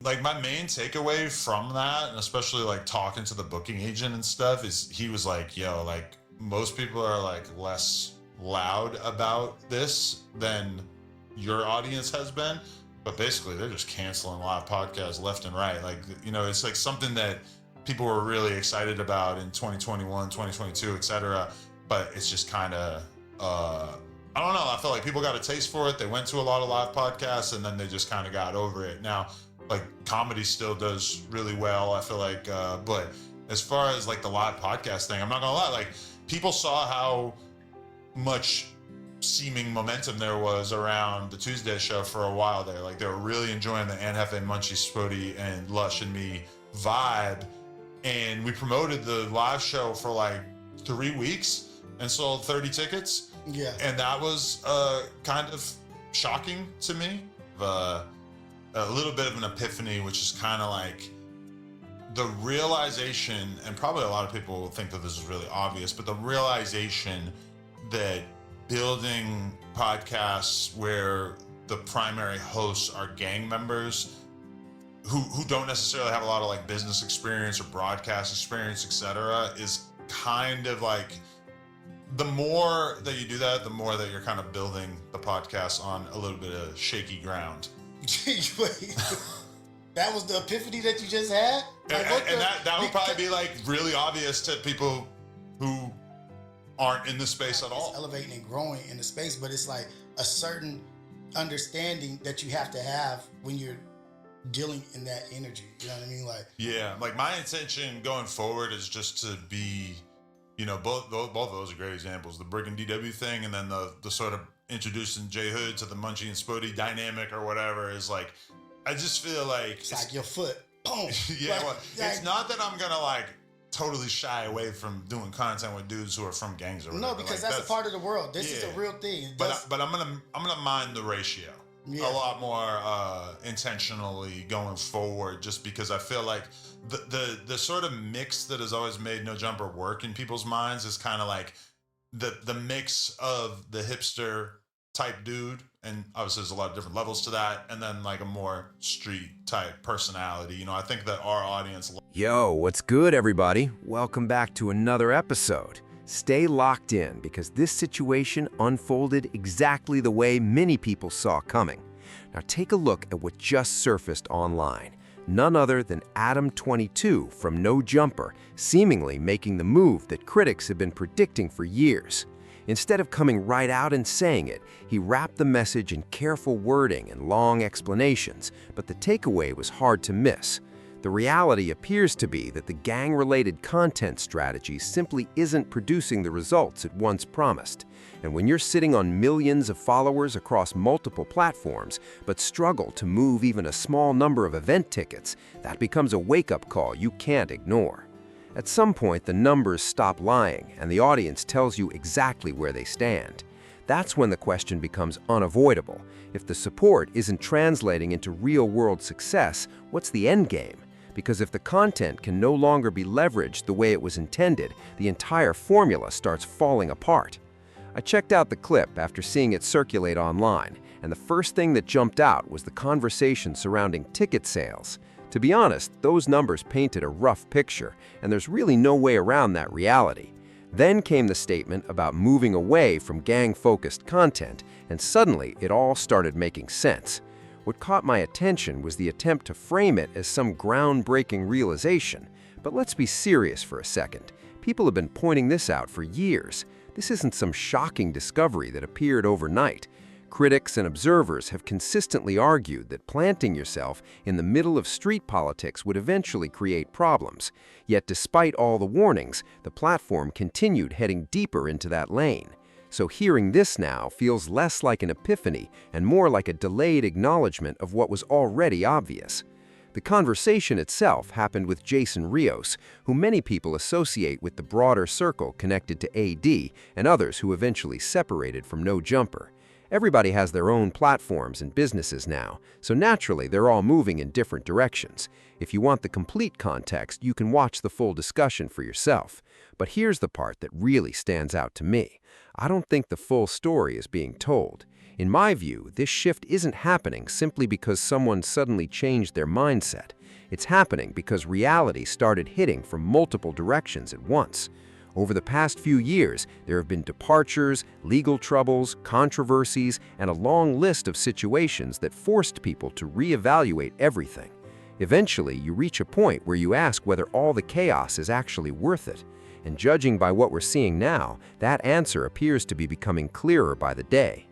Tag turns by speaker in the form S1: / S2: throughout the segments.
S1: Like my main takeaway from that, and especially like talking to the booking agent and stuff, is he was like, yo, like most people are like less loud about this than your audience has been. But basically they're just canceling live podcasts left and right. Like, it's like something that people were really excited about in 2021, 2022, etc. But it's just kind of I don't know. I felt like people got a taste for it. They went to a lot of live podcasts and then they just kind of got over it. Now, like comedy still does really well, I feel like, but as far as like the live podcast thing, I'm not gonna lie, like people saw how much seeming momentum there was around the Tuesday show for a while there. Like they were really enjoying the Anhefe, Munchie, Spody, and Lush and Me vibe. And we promoted the live show for like 3 weeks and sold 30 tickets.
S2: Yeah.
S1: And that was kind of shocking to me. A little bit of an epiphany, which is kind of like the realization, and probably a lot of people think that this is really obvious, but the realization that building podcasts where the primary hosts are gang members who don't necessarily have a lot of like business experience or broadcast experience, etc., is kind of like the more that you do that, the more that you're kind of building the podcast on a little bit of shaky ground.
S2: Wait, that was the epiphany that you just had?
S1: Like, and that would probably be like really obvious to people who aren't in the space at all.
S2: It's elevating and growing in the space, but it's like a certain understanding that you have to have when you're dealing in that energy. You know what I mean? Like,
S1: yeah, like my intention going forward is just to be, both of those are great examples. The Brick and DW thing, and then the sort of introducing J Hood to the Munchie and Spody dynamic or whatever is like, I just feel like
S2: it's like your foot. Boom.
S1: Yeah,
S2: like,
S1: well, it's not that I'm gonna like totally shy away from doing content with dudes who are from gangs or whatever.
S2: No, because
S1: like,
S2: that's a part of the world. This is a real thing.
S1: But I'm gonna mind the ratio a lot more intentionally going forward, just because I feel like the sort of mix that has always made No Jumper work in people's minds is kind of like the mix of the hipster type dude, and obviously there's a lot of different levels to that, and then like a more street type personality. I think that our audience...
S3: Yo, what's good, everybody? Welcome back to another episode. Stay locked in because this situation unfolded exactly the way many people saw coming. Now take a look at what just surfaced online. None other than Adam22 from No Jumper, seemingly making the move that critics have been predicting for years. Instead of coming right out and saying it, he wrapped the message in careful wording and long explanations, but the takeaway was hard to miss. The reality appears to be that the gang-related content strategy simply isn't producing the results it once promised. And when you're sitting on millions of followers across multiple platforms, but struggle to move even a small number of event tickets, that becomes a wake-up call you can't ignore. At some point, the numbers stop lying, and the audience tells you exactly where they stand. That's when the question becomes unavoidable. If the support isn't translating into real-world success, what's the end game? Because if the content can no longer be leveraged the way it was intended, the entire formula starts falling apart. I checked out the clip after seeing it circulate online, and the first thing that jumped out was the conversation surrounding ticket sales. To be honest, those numbers painted a rough picture, and there's really no way around that reality. Then came the statement about moving away from gang-focused content, and suddenly it all started making sense. What caught my attention was the attempt to frame it as some groundbreaking realization. But let's be serious for a second. People have been pointing this out for years. This isn't some shocking discovery that appeared overnight. Critics and observers have consistently argued that planting yourself in the middle of street politics would eventually create problems. Yet despite all the warnings, the platform continued heading deeper into that lane. So hearing this now feels less like an epiphany and more like a delayed acknowledgement of what was already obvious. The conversation itself happened with Jason Rios, who many people associate with the broader circle connected to AD and others who eventually separated from No Jumper. Everybody has their own platforms and businesses now, so naturally they're all moving in different directions. If you want the complete context, you can watch the full discussion for yourself. But here's the part that really stands out to me. I don't think the full story is being told. In my view, this shift isn't happening simply because someone suddenly changed their mindset. It's happening because reality started hitting from multiple directions at once. Over the past few years, there have been departures, legal troubles, controversies, and a long list of situations that forced people to reevaluate everything. Eventually, you reach a point where you ask whether all the chaos is actually worth it. And judging by what we're seeing now, that answer appears to be becoming clearer by the day.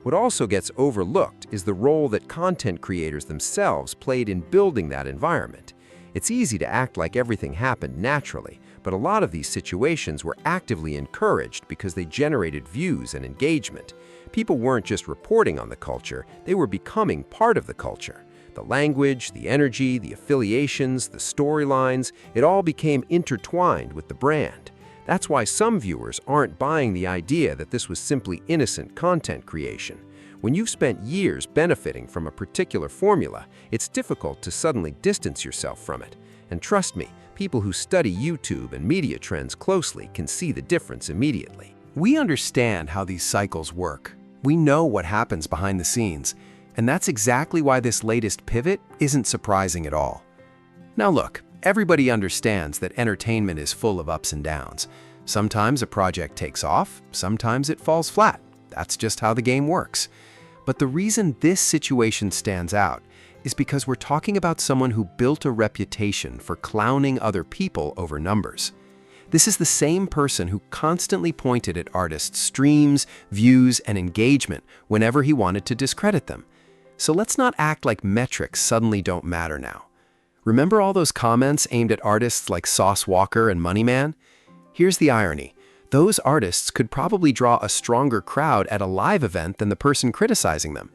S3: What also gets overlooked is the role that content creators themselves played in building that environment. It's easy to act like everything happened naturally, but a lot of these situations were actively encouraged because they generated views and engagement. People weren't just reporting on the culture, they were becoming part of the culture. The language, the energy, the affiliations, the storylines, it all became intertwined with the brand. That's why some viewers aren't buying the idea that this was simply innocent content creation. When you've spent years benefiting from a particular formula, it's difficult to suddenly distance yourself from it. And trust me, people who study YouTube and media trends closely can see the difference immediately.
S4: We understand how these cycles work. We know what happens behind the scenes. And that's exactly why this latest pivot isn't surprising at all. Now look, everybody understands that entertainment is full of ups and downs. Sometimes a project takes off, sometimes it falls flat. That's just how the game works. But the reason this situation stands out is because we're talking about someone who built a reputation for clowning other people over numbers. This is the same person who constantly pointed at artists' streams, views, and engagement whenever he wanted to discredit them. So let's not act like metrics suddenly don't matter now. Remember all those comments aimed at artists like Sauce Walker and Moneyman? Here's the irony. Those artists could probably draw a stronger crowd at a live event than the person criticizing them.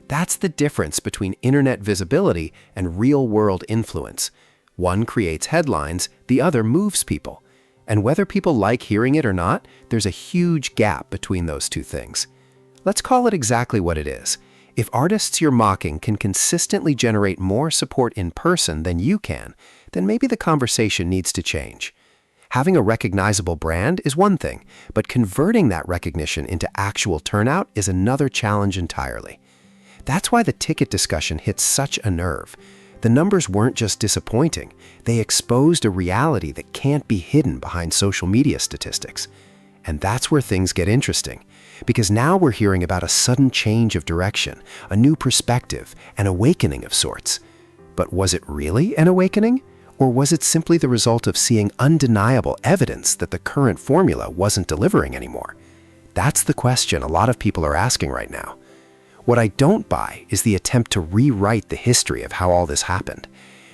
S4: That's the difference between internet visibility and real-world influence. One creates headlines, the other moves people. And whether people like hearing it or not, there's a huge gap between those two things. Let's call it exactly what it is. If artists you're mocking can consistently generate more support in person than you can, then maybe the conversation needs to change. Having a recognizable brand is one thing, but converting that recognition into actual turnout is another challenge entirely. That's why the ticket discussion hits such a nerve. The numbers weren't just disappointing, they exposed a reality that can't be hidden behind social media statistics. And that's where things get interesting. Because now we're hearing about a sudden change of direction, a new perspective, an awakening of sorts. But was it really an awakening? Or was it simply the result of seeing undeniable evidence that the current formula wasn't delivering anymore? That's the question a lot of people are asking right now. What I don't buy is the attempt to rewrite the history of how all this happened.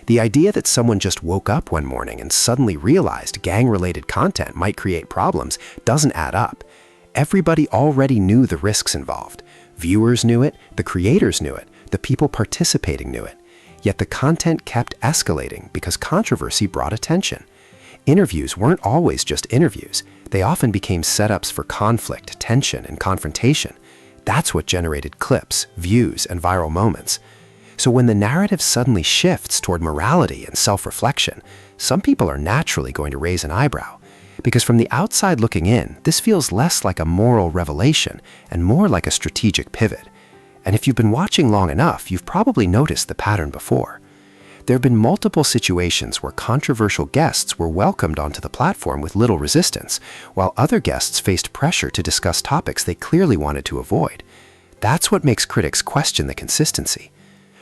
S4: The idea that someone just woke up one morning and suddenly realized gang-related content might create problems doesn't add up. Everybody already knew the risks involved. Viewers knew it, the creators knew it, the people participating knew it. Yet the content kept escalating because controversy brought attention. Interviews weren't always just interviews. They often became setups for conflict, tension, and confrontation. That's what generated clips, views, and viral moments. So when the narrative suddenly shifts toward morality and self-reflection, some people are naturally going to raise an eyebrow. Because from the outside looking in, this feels less like a moral revelation and more like a strategic pivot. And if you've been watching long enough, you've probably noticed the pattern before. There have been multiple situations where controversial guests were welcomed onto the platform with little resistance, while other guests faced pressure to discuss topics they clearly wanted to avoid. That's what makes critics question the consistency.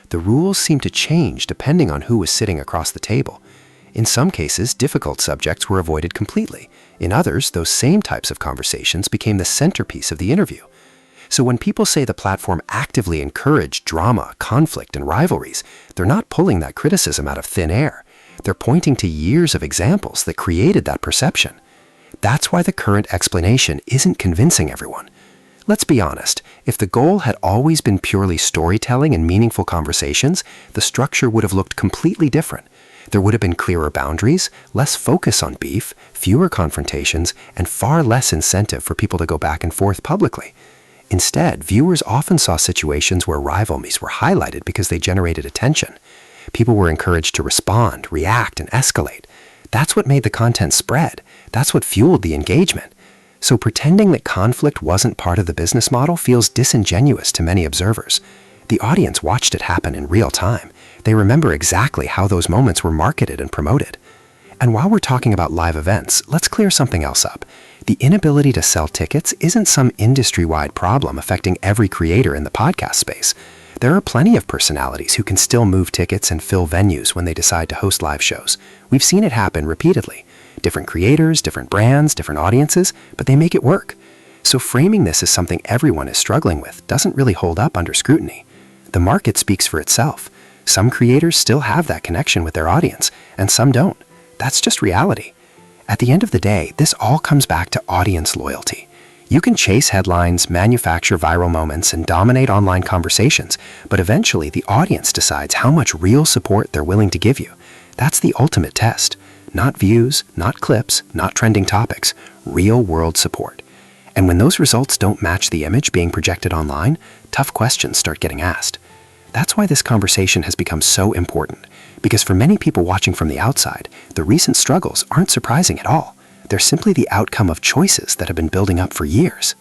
S4: The rules seem to change depending on who was sitting across the table. In some cases, difficult subjects were avoided completely. In others, those same types of conversations became the centerpiece of the interview. So when people say the platform actively encouraged drama, conflict, and rivalries, they're not pulling that criticism out of thin air. They're pointing to years of examples that created that perception. That's why the current explanation isn't convincing everyone. Let's be honest, if the goal had always been purely storytelling and meaningful conversations, the structure would have looked completely different. There would have been clearer boundaries, less focus on beef, fewer confrontations, and far less incentive for people to go back and forth publicly. Instead, viewers often saw situations where rivalries were highlighted because they generated attention. People were encouraged to respond, react, and escalate. That's what made the content spread. That's what fueled the engagement. So pretending that conflict wasn't part of the business model feels disingenuous to many observers. The audience watched it happen in real time. They remember exactly how those moments were marketed and promoted. And while we're talking about live events, let's clear something else up. The inability to sell tickets isn't some industry-wide problem affecting every creator in the podcast space. There are plenty of personalities who can still move tickets and fill venues when they decide to host live shows. We've seen it happen repeatedly. Different creators, different brands, different audiences, but they make it work. So framing this as something everyone is struggling with doesn't really hold up under scrutiny. The market speaks for itself. Some creators still have that connection with their audience, and some don't. That's just reality. At the end of the day, this all comes back to audience loyalty. You can chase headlines, manufacture viral moments, and dominate online conversations, but eventually the audience decides how much real support they're willing to give you. That's the ultimate test. Not views, not clips, not trending topics, real-world support. And when those results don't match the image being projected online, tough questions start getting asked. That's why this conversation has become so important, because for many people watching from the outside, the recent struggles aren't surprising at all. They're simply the outcome of choices that have been building up for years.